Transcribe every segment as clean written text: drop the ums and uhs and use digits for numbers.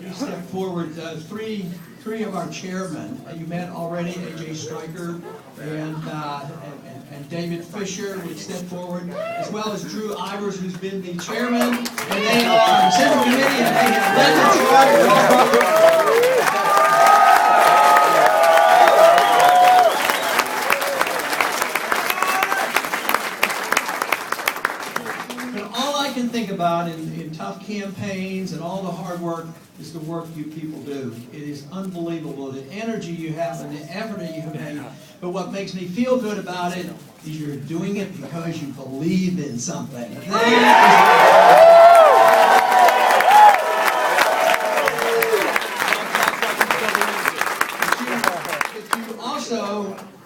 you step forward, three of our chairmen. You met already, A.J. Stryker and David Fisher would step forward, as well as Drew Ivers, who's been the chairman, and they are on the Central Committee, and they have led the charge. Can think about in tough campaigns and all the hard work is the work you people do. It is unbelievable, the energy you have and the effort that you have made. But what makes me feel good about it is you're doing it because you believe in something. If you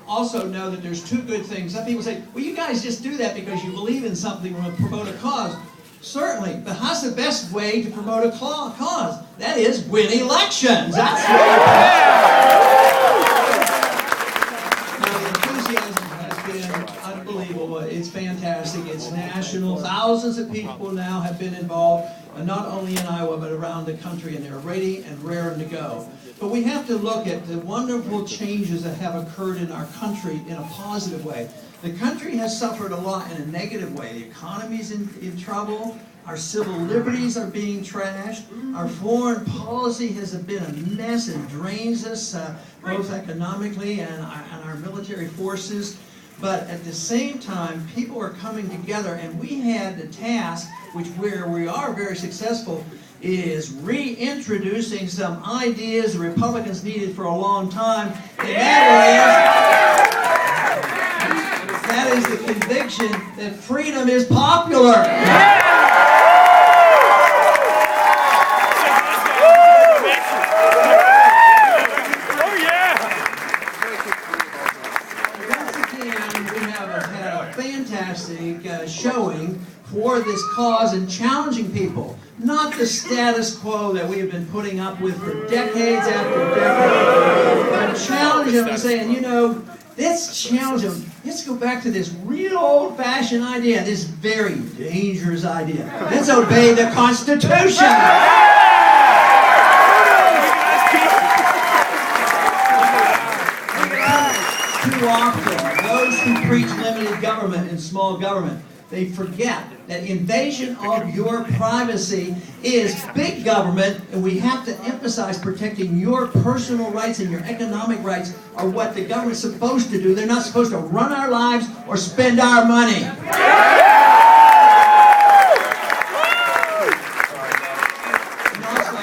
also know that there's two good things. Some people say, well, you guys just do that because you believe in something or promote a cause. Certainly, but how's the best way to promote a cause? That is win elections. That's Now, the enthusiasm has been unbelievable. It's fantastic. It's national. Thousands of people now have been involved, not only in Iowa, but around the country, and they're ready and raring to go. But we have to look at the wonderful changes that have occurred in our country in a positive way. The country has suffered a lot in a negative way. The economy's in trouble. Our civil liberties are being trashed. Our foreign policy has been a mess and drains us both economically and our military forces. But at the same time, people are coming together, and we had the task, where we are very successful, is reintroducing some ideas the Republicans needed for a long time, and that is the conviction that freedom is popular. Once again, we have had a fantastic showing for this cause and challenging people. Not the status quo that we have been putting up with for decades after decades, but challenge them and saying, you know, let's challenge them. Let's go back to this real old-fashioned idea, this very dangerous idea. Let's obey the Constitution. Too often, those who preach limited government and small government, they forget that invasion of your privacy is big government, and we have to emphasize protecting your personal rights and your economic rights are what the government's supposed to do. They're not supposed to run our lives or spend our money. And also,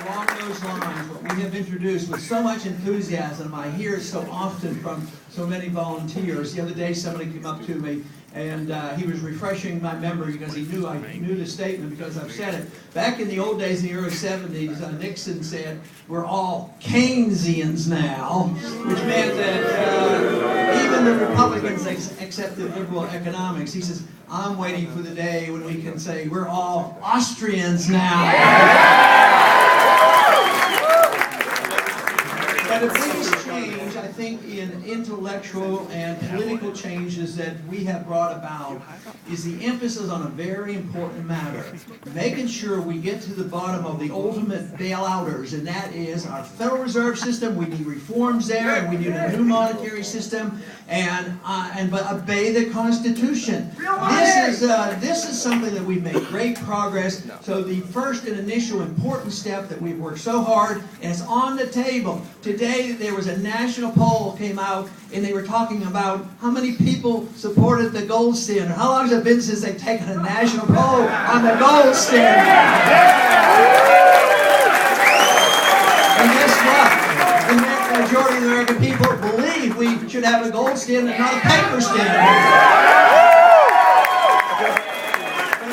along those lines, what we have introduced with so much enthusiasm, I hear so often from so many volunteers. The other day, somebody came up to me, and he was refreshing my memory because he knew I knew the statement because I've said it. Back in the old days, in the early 70s, Nixon said, we're all Keynesians now, which meant that even the Republicans accepted liberal economics. He says, I'm waiting for the day when we can say we're all Austrians now. But the biggest change, I think, in intellectual and political changes that we have brought about is the emphasis on a very important matter. Making sure we get to the bottom of the ultimate bailouters, and that is our Federal Reserve System. We need reforms there, and we need a new monetary system, but obey the Constitution. This is something that we've made great progress. So the first and initial important step that we've worked so hard, and it's on the table. Today there was a national poll came out, and they were talking about how many people supported the gold standard. How long has it been since they've taken a national poll on the gold standard? And guess what? The majority of the American people believe we should have a gold standard and not a paper standard.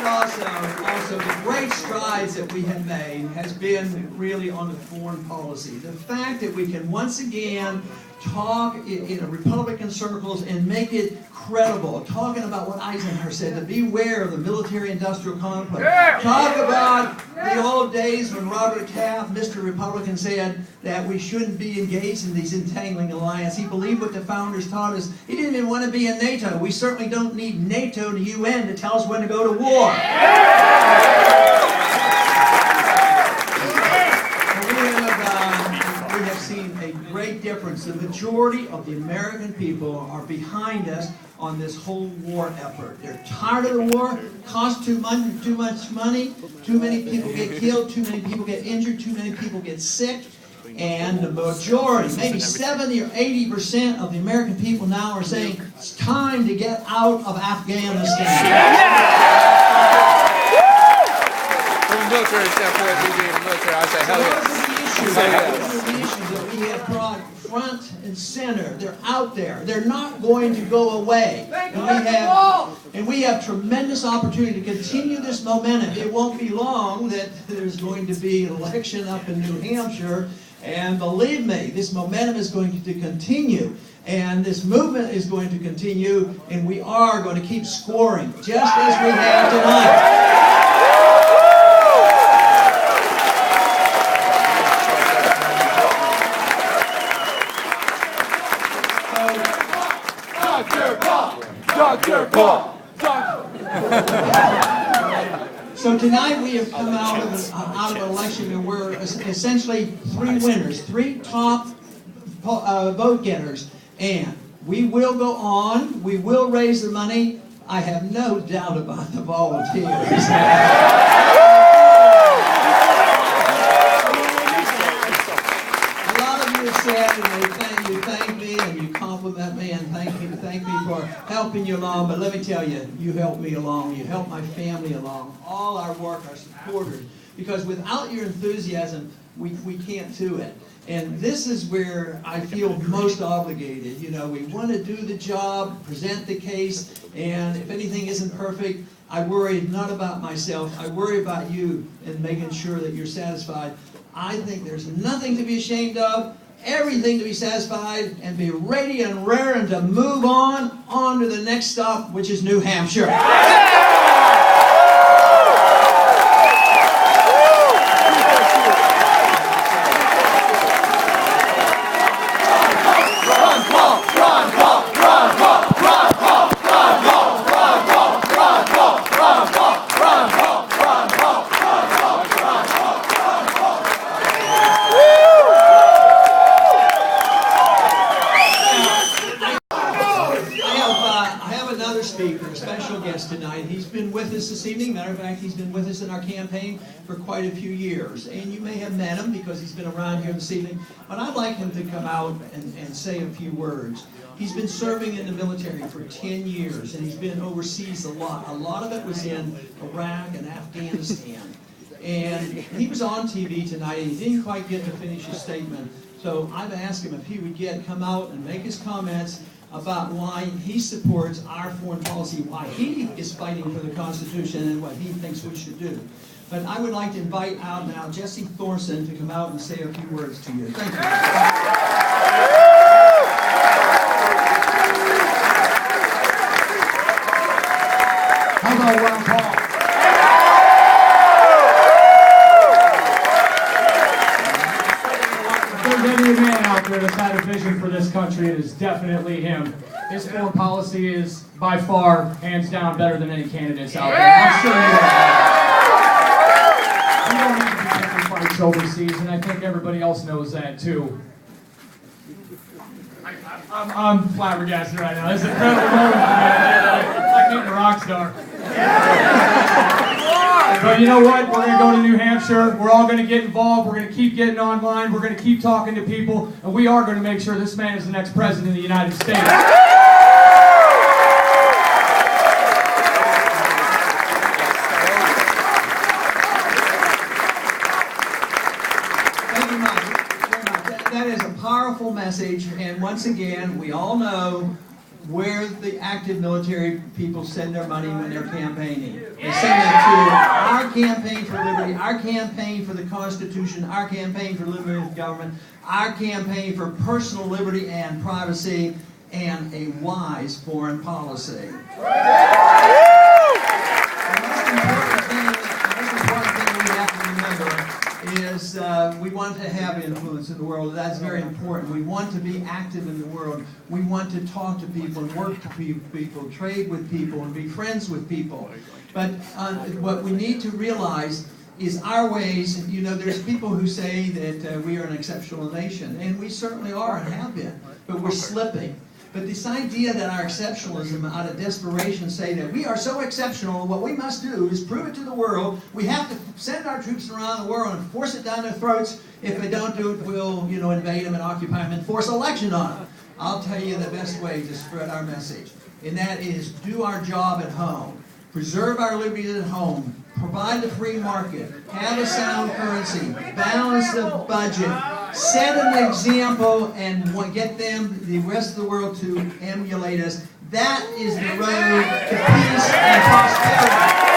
Also, the great strides that we have made has been really on the foreign policy. The fact that we can once again talk in Republican circles and make it credible, talking about what Eisenhower said, to beware of the military-industrial complex. Talk about the old days when Robert Taft, Mr. Republican, said that we shouldn't be engaged in these entangling alliances. He believed what the founders taught us. He didn't even want to be in NATO. We certainly don't need NATO and the UN to tell us when to go to war. difference. The majority of the American people are behind us on this whole war effort. They're tired of the war. Costs too much money. Too many people get killed. Too many people get injured. Too many people get sick. And the majority, maybe 70 or 80% of the American people now are saying it's time to get out of Afghanistan. From the military standpoint, we being military, I say hell yes. Those are the issues that we have brought front and center. They're out there. They're not going to go away. And we have tremendous opportunity to continue this momentum. It won't be long that there's going to be an election up in New Hampshire. And believe me, this momentum is going to continue. And this movement is going to continue. And we are going to keep scoring, just as we have tonight. Dr. Paul! So tonight we have come out of an election and we're essentially three winners, three top vote getters. And we will go on, we will raise the money. I have no doubt about the volunteers. Said, and you thank me and you compliment me and thank me for helping you along. But let me tell you, you helped me along. You helped my family along. All our work, our supporters. Because without your enthusiasm, we can't do it. And this is where I feel most obligated. You know, we want to do the job, present the case, and if anything isn't perfect, I worry not about myself. I worry about you and making sure that you're satisfied. I think there's nothing to be ashamed of. Everything to be satisfied and be ready and raring to move on to the next stop, which is New Hampshire. Speaker, a special guest tonight. He's been with us this evening. Matter of fact, he's been with us in our campaign for quite a few years. And you may have met him because he's been around here this evening. But I'd like him to come out and say a few words. He's been serving in the military for 10 years, and he's been overseas a lot. A lot of it was in Iraq and Afghanistan. And he was on TV tonight, and he didn't quite get to finish his statement. So I've asked him if he would come out and make his comments about why he supports our foreign policy, why he is fighting for the Constitution, and what he thinks we should do. But I would like to invite out now Jesse Thorson to come out and say a few words to you. Thank you. How about Ron Paul? Any man out there that's had a vision for this country, it is definitely him. His foreign policy is by far, hands down, better than any candidates out there. I'm sure you know that. We don't need to be taking fights overseas, and I think everybody else knows that too. I'm flabbergasted right now. This is an incredible moment for me. It's like meeting a rock star. But you know what? We're going to go to New Hampshire. We're all going to get involved. We're going to keep getting online. We're going to keep talking to people. And we are going to make sure this man is the next president of the United States. Thank you, Mike. That is a powerful message. And once again, we all know where the active military people send their money when they're campaigning. They send it to our campaign for liberty, our campaign for the Constitution, our campaign for limited government, our campaign for personal liberty and privacy, and a wise foreign policy. The most important thing we have to remember is we want to have influence in the world. That's very important. We want to be active in the world. We want to talk to people and work to people, trade with people and be friends with people. But what we need to realize is our ways. You know, there's people who say that we are an exceptional nation, and we certainly are and have been, but we're slipping. But this idea that our exceptionalism out of desperation say that we are so exceptional, what we must do is prove it to the world. We have to send our troops around the world and force it down their throats. If they don't do it, we'll, invade them and occupy them and force election on them. I'll tell you the best way to spread our message, and that is do our job at home. Preserve our liberties at home. Provide the free market. Have a sound currency. Balance the budget. Set an example and get the rest of the world to emulate us. That is the road to peace and prosperity.